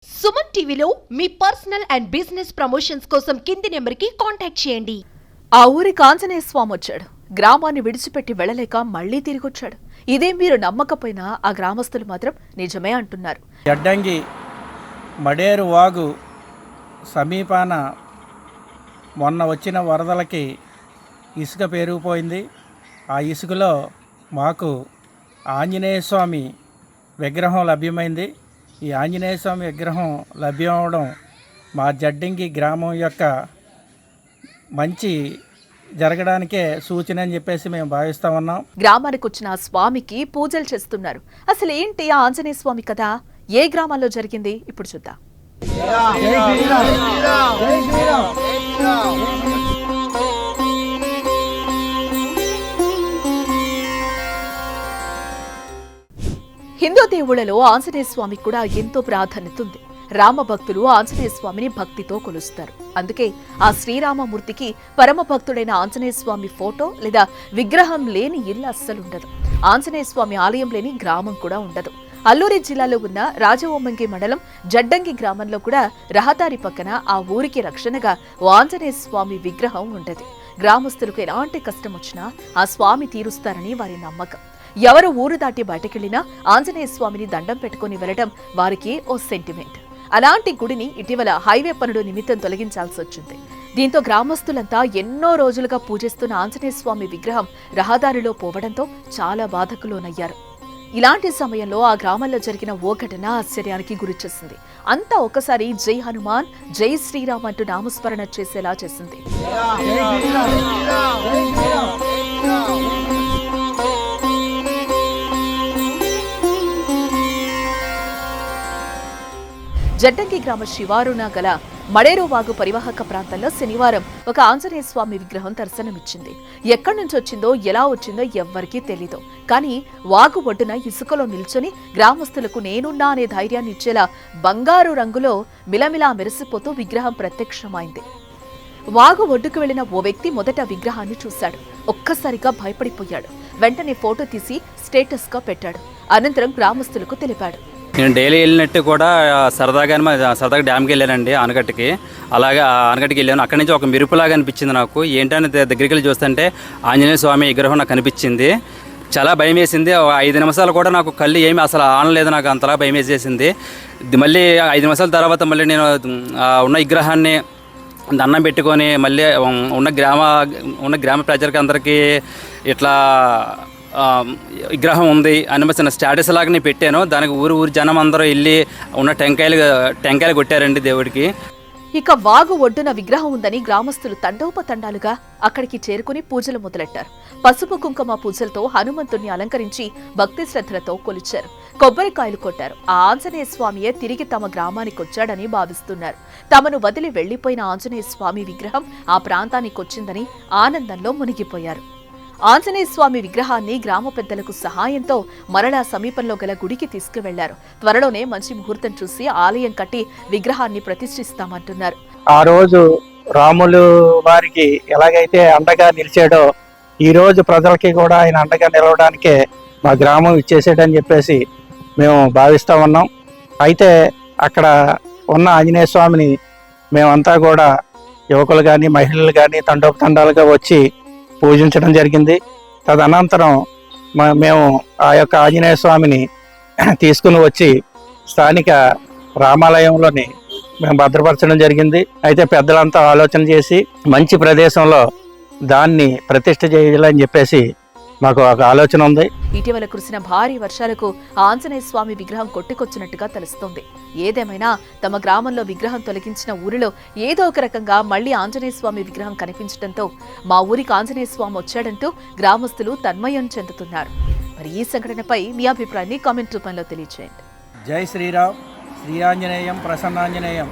సుమన్ టీవీలో మీ personal and business promotions కోసం కింది నెంబర్కి కాంటాక్ట్ చేయండి. ఆ ఊరికి ఆంజనేయ స్వామి వచ్చాడు. గ్రామాన్ని విడిచిపెట్టి వెళ్ళలేక మళ్లీ తిరిగొచ్చాడు. ఇదే మీరు నమ్మకపోయినా ఆ గ్రామస్తులు మాత్రం నిజమే అంటున్నారు. జడ్డంగి మడేరు వాగు సమీపాన మొన్న వచ్చిన వరదలకి ఇసుక పెరిగిపోయింది. ఆ ఇసుకలో మాకు ఆంజనేయ స్వామి విగ్రహం లభ్యమైంది. ఈ ఆంజనేయ స్వామి విగ్రహం లభ్యం అవడం మా జడ్డంగి గ్రామం యొక్క మంచి జరగడానికే సూచన అని చెప్పేసి మేము భావిస్తా ఉన్నాం. గ్రామానికి వచ్చిన స్వామికి పూజలు చేస్తున్నారు. అసలు ఏంటి ఆంజనేయ స్వామి కదా? ఏ గ్రామాల్లో జరిగింది ఇప్పుడు చూద్దాం. హిందూ దేవుళ్లలో ఆంజనేయ స్వామికి కూడా ఎంతో ప్రాధాన్యత ఉంది. రామ భక్తులు ఆంజనేయ స్వామిని భక్తితో కొలుస్తారు. అందుకే ఆ శ్రీరామమూర్తికి పరమ భక్తుడైన ఆంజనేయ స్వామి ఫోటో లేదా విగ్రహం లేని ఇల్లు అస్సలుండదు. ఆంజనేయ స్వామి ఆలయం లేని గ్రామం కూడా ఉండదు. అల్లూరి జిల్లాలో ఉన్న రాజవొమ్మంగి మండలం జడ్డంగి గ్రామంలో కూడా రహదారి పక్కన ఆ ఊరికి రక్షణగా ఓ ఆంజనేయ స్వామి విగ్రహం ఉండేది. గ్రామస్తులకు ఎలాంటి కష్టం వచ్చినా ఆ స్వామి తీరుస్తారని వారి నమ్మకం. ఎవరు ఊరు దాటి బయటకెళ్లినా ఆంజనేయ స్వామిని దండం పెట్టుకుని వెళ్లడం వారికి ఓ సెంటిమెంట్. అలాంటి గుడిని ఇటీవల హైవే పనులు నిమిత్తం తొలగించాల్సి వచ్చింది. దీంతో గ్రామస్తులంతా ఎన్నో రోజులుగా పూజిస్తున్న ఆంజనేయ స్వామి విగ్రహం రహదారిలో పోవడంతో చాలా బాధకు లోనయ్యారు. ఇలాంటి సమయంలో ఆ గ్రామంలో జరిగిన ఓ ఘటన ఆశ్చర్యానికి గురిచేసింది. అంతా ఒకసారి జై హనుమాన్ జై శ్రీరామ్ అంటూ నామస్మరణ చేసేలా చేసింది. జడ్డంగి గ్రామ శివారున గల మడేరు వాగు పరివాహక ప్రాంతంలో శనివారం ఒక ఆంజనేయ స్వామి విగ్రహం దర్శనమిచ్చింది. ఎక్కడి నుంచి వచ్చిందో ఎలా వచ్చిందో ఎవ్వరికీ తెలీదు. కానీ వాగు ఒడ్డున ఇసుకలో నిల్చొని గ్రామస్తులకు నేనున్నా అనే ధైర్యాన్ని ఇచ్చేలా బంగారు రంగులో మిలమిలా మెరిసిపోతూ విగ్రహం ప్రత్యక్షమైంది. వాగు ఒడ్డుకు వెళ్లిన ఓ వ్యక్తి మొదట విగ్రహాన్ని చూశాడు. ఒక్కసారిగా భయపడిపోయాడు. వెంటనే ఫోటో తీసి స్టేటస్ గా పెట్టాడు. అనంతరం గ్రామస్తులకు తెలిపాడు. నేను డైలీ వెళ్ళినట్టు కూడా సరదాగా డ్యామ్కి వెళ్ళానండి, ఆనకట్టుకి. అలాగే ఆనకట్టుకి వెళ్ళాను. అక్కడి నుంచి ఒక మెరుపులాగా అనిపించింది నాకు. ఏంటని దగ్గరికి వెళ్ళి చూస్తుంటే ఆంజనేయ స్వామి విగ్రహం నాకు కనిపించింది. చాలా భయం వేసింది. 5 నిమిషాలు కూడా నాకు కళ్ళు ఏమి అసలు ఆనలేదు. నాకు అంతలా భయం వేసేసింది. మళ్ళీ 5 నిమిషాల తర్వాత మళ్ళీ నేను ఉన్న విగ్రహాన్ని దండం పెట్టుకొని మళ్ళీ ఉన్న గ్రామ ప్రజలకి అందరికీ ఇట్లా విగ్రహం ఉంది అని చిన్న స్టాటస్ లాగా నేను పెట్టాను. దానికి ఊరు జనం అందరూ వెళ్ళి ఉన్న టెంకాయలు కొట్టారండి దేవుడికి. ఇక వాగు ఒడ్డున విగ్రహం ఉందని గ్రామస్తులు తండోపతండాలుగా అక్కడికి చేరుకుని పూజలు మొదలెట్టారు. పసుపు కుంకుమ పూజలతో హనుమంతుణ్ణి అలంకరించి భక్తి శ్రద్ధలతో కొలిచారు. కొబ్బరికాయలు కొట్టారు. ఆ ఆంజనేయ స్వామియే తిరిగి తమ గ్రామానికి వచ్చాడని భావిస్తున్నారు. తమను వదిలి వెళ్లిపోయిన ఆంజనేయ స్వామి విగ్రహం ఆ ప్రాంతానికి వచ్చిందని ఆనందంలో మునిగిపోయారు. ఆంజనేయ స్వామి విగ్రహాన్ని గ్రామ పెద్దలకు సహాయంతో మరలా సమీపంలో గల గుడికి తీసుకువెళ్లారు. త్వరలోనే మంచి ముహూర్తం చూసి ఆలయం కట్టి విగ్రహాన్ని ప్రతిష్ఠిస్తామంటున్నారు. ఆ రోజు రాములు వారికి ఎలాగైతే అండగా నిలిచాడో ఈ రోజు ప్రజలకి కూడా ఆయన అండగా నిలవడానికే మా గ్రామం ఇచ్చేసాడని చెప్పేసి మేము భావిస్తా ఉన్నాం. అయితే అక్కడ ఉన్న ఆంజనేయ స్వామిని మేమంతా కూడా యువకులు కానీ మహిళలు కానీ తండోపతండాలుగా వచ్చి పూజించడం జరిగింది. తదనంతరం మేము ఆ యొక్క ఆంజనేయ స్వామిని తీసుకుని వచ్చి స్థానిక రామాలయంలోని మేము భద్రపరచడం జరిగింది. అయితే పెద్దలంతా ఆలోచన చేసి మంచి ప్రదేశంలో దాన్ని ప్రతిష్ఠ చేయాలని చెప్పేసి మాకు ఒక ఆలోచన ఉంది. ఇటీవల కురిసిన భారీ వర్షాలకు ఆంజనేయ స్వామి విగ్రహం కొట్టుకొచ్చినట్టుగా తెలుస్తోంది. ఏదేమైనా తమ గ్రామంలో విగ్రహం తొలగించిన ఊరిలో ఏదో ఒక రకంగా మళ్లీ ఆంజనేయ స్వామి విగ్రహం కనిపించడంతో మా ఊరికి ఆంజనేయ స్వామి వచ్చాడంటూ గ్రామస్తులు తన్మయం చెందుతున్నారు. మరి ఈ సంఘటనపై మీ అభిప్రాయాన్ని కామెంట్ రూపంలో తెలియజేయండి. జై శ్రీరామ్, శ్రీ ఆంజనేయం, ప్రసన్నాంజనేయం.